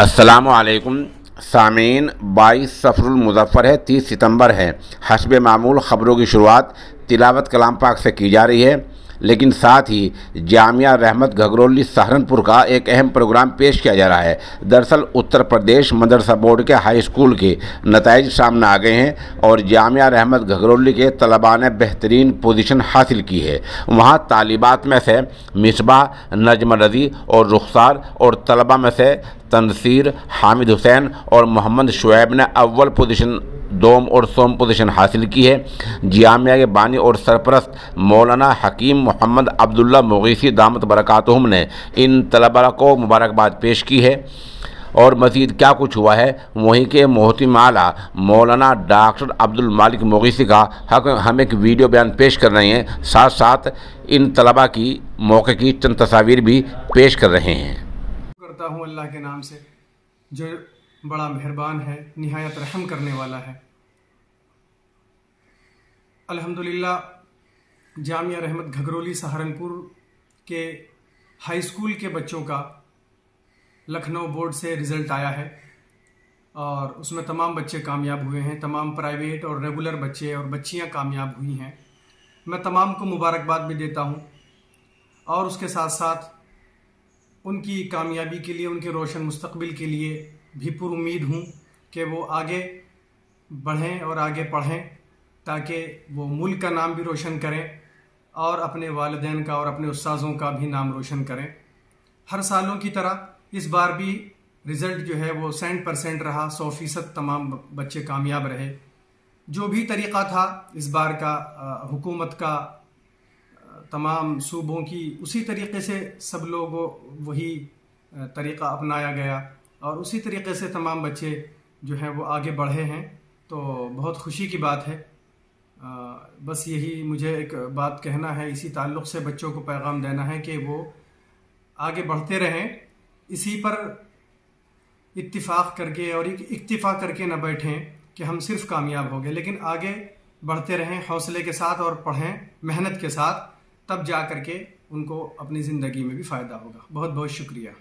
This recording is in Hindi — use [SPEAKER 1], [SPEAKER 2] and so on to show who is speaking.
[SPEAKER 1] अस्सलामु अलैकुम सामीन। 22 सफरुल मुज़फ़्फ़र है, 30 सितंबर है। हस्ब मामूल ख़बरों की शुरुआत तिलावत कलाम पाक से की जा रही है, लेकिन साथ ही जामिया रहमत घगरोली सहारनपुर का एक अहम प्रोग्राम पेश किया जा रहा है। दरअसल उत्तर प्रदेश मदरसा बोर्ड के हाई स्कूल के नताइज सामने आ गए हैं और जामिया रहमत घगरोली के तलबा ने बेहतरीन पोजीशन हासिल की है। वहां तालिबात में से मिसबा, नजम रज़ी और रुखसार और तलबा में से तनसीर, हामिद हुसैन और मोहम्मद शुएब ने अव्वल पोजीशन, दोम और सोम पोजीशन हासिल की है। जामिया के बानी और सरपरस्त मौलाना हकीम मोहम्मद अब्दुल्ला मुगीसी दामत बरकातुहुम ने इन तलबा को मुबारकबाद पेश की है। और मज़ीद क्या कुछ हुआ है वहीं के मोहतिम आला मौलाना डॉक्टर अब्दुल मालिक मुगीसी का हम एक वीडियो बयान पेश कर रहे हैं, साथ साथ इन तलबा की मौके की चंद तस्वीर भी पेश कर रहे हैं।
[SPEAKER 2] करता हूँ अल्लाह के नाम से जो बड़ा मेहरबान है, निहायत रहम करने वाला है। अल्हम्दुलिल्लाह जामिया रहमत घगरोली सहारनपुर के हाई स्कूल के बच्चों का लखनऊ बोर्ड से रिज़ल्ट आया है और उसमें तमाम बच्चे कामयाब हुए हैं। तमाम प्राइवेट और रेगुलर बच्चे और बच्चियां कामयाब हुई हैं। मैं तमाम को मुबारकबाद भी देता हूं और उसके साथ साथ उनकी कामयाबी के लिए, उनके रोशन मुस्तकबिल के लिए भी पुरुमीद हूँ कि वो आगे बढ़ें और आगे पढ़ें ताकि वो मुल्क का नाम भी रोशन करें और अपने वालिदैन का और अपने उस्ताज़ों का भी नाम रोशन करें। हर सालों की तरह इस बार भी रिज़ल्ट जो है वो 100% रहा, 100% तमाम बच्चे कामयाब रहे। जो भी तरीक़ा था इस बार का हुकूमत का, तमाम सूबों की, उसी तरीक़े से सब लोगों वही तरीक़ा अपनाया गया और उसी तरीक़े से तमाम बच्चे जो हैं वो आगे बढ़े हैं। तो बहुत खुशी की बात है। बस यही मुझे एक बात कहना है, इसी ताल्लुक़ से बच्चों को पैगाम देना है कि वो आगे बढ़ते रहें, इसी पर इत्तिफाक करके और इक्तिफा करके न बैठें कि हम सिर्फ कामयाब हो गए, लेकिन आगे बढ़ते रहें हौसले के साथ और पढ़ें मेहनत के साथ, तब जा करके उनको अपनी ज़िंदगी में भी फ़ायदा होगा। बहुत बहुत शुक्रिया।